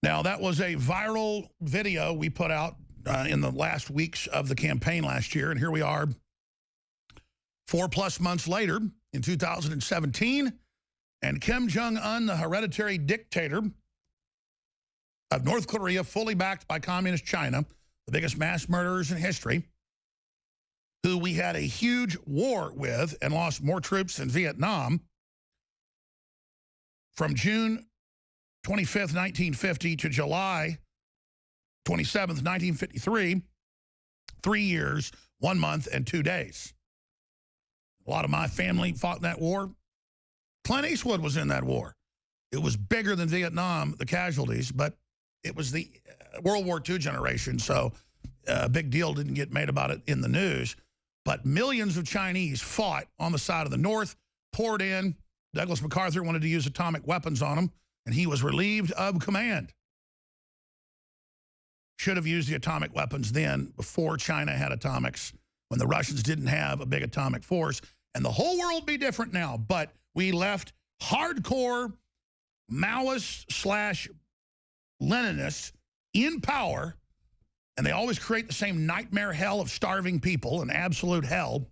Now, that was a viral video we put out in the last weeks of the campaign last year, and here we are 4+ months later in 2017, and Kim Jong-un, the hereditary dictator of North Korea, fully backed by communist China, the biggest mass murderers in history, who we had a huge war with and lost more troops than Vietnam, from June 25th, 1950 to July 27th, 1953, 3 years, 1 month, and 2 days. A lot of my family fought in that war. Clint Eastwood was in that war. It was bigger than Vietnam, the casualties, but it was the World War II generation, so a big deal didn't get made about it in the news. But millions of Chinese fought on the side of the North, poured in. Douglas MacArthur wanted to use atomic weapons on them, and he was relieved of command. Should have used the atomic weapons then, before China had atomics, when the Russians didn't have a big atomic force, and the whole world would be different now. But we left hardcore Maoist / Leninists in power, and they always create the same nightmare hell of starving people, an absolute hell.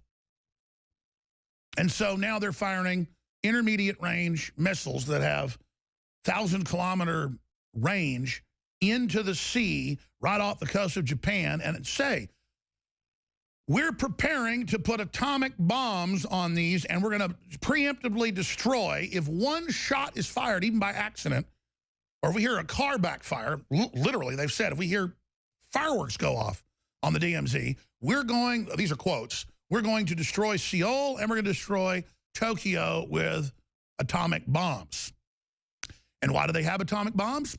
And so now they're firing intermediate range missiles that have 1,000-kilometer range into the sea right off the coast of Japan, and say, we're preparing to put atomic bombs on these, and we're going to preemptively destroy. If one shot is fired, even by accident, or if we hear a car backfire, literally, they've said, if we hear fireworks go off on the DMZ, we're going, these are quotes, we're going to destroy Seoul, and we're going to destroy Tokyo with atomic bombs. And why do they have atomic bombs?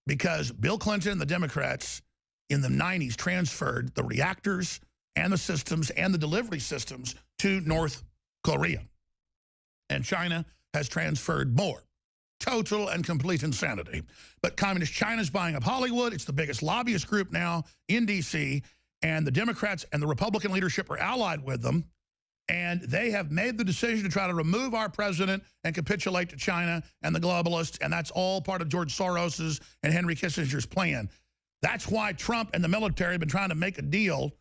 Because Bill Clinton and the Democrats in the 90s transferred the reactors and the systems and the delivery systems to North Korea. And China has transferred more. Total and complete insanity. But Communist China's buying up Hollywood. It's the biggest lobbyist group now in D.C., and the Democrats and the Republican leadership are allied with them. And they have made the decision to try to remove our president and capitulate to China and the globalists, and that's all part of George Soros's and Henry Kissinger's plan. That's why Trump and the military have been trying to make a deal,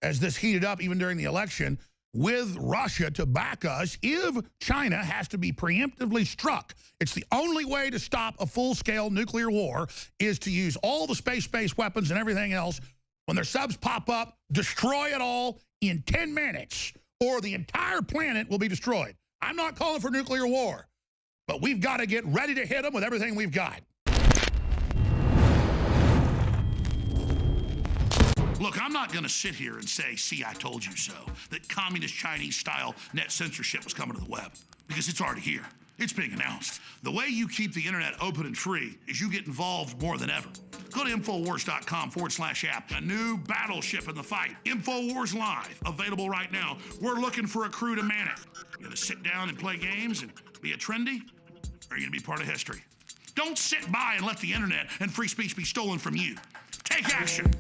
as this heated up even during the election, with Russia to back us if China has to be preemptively struck. It's the only way to stop a full-scale nuclear war, is to use all the space-based weapons and everything else. When their subs pop up, destroy it all in 10 minutes. Or the entire planet will be destroyed. I'm not calling for nuclear war, but we've got to get ready to hit them with everything we've got. Look, I'm not going to sit here and say, see, I told you so, that communist Chinese-style net censorship was coming to the web, because it's already here. It's being announced. The way you keep the internet open and free is you get involved more than ever. Go to Infowars.com/app. A new battleship in the fight. Infowars Live, available right now. We're looking for a crew to man it. You gonna sit down and play games and be a trendy? Or are you gonna be part of history? Don't sit by and let the internet and free speech be stolen from you. Take action.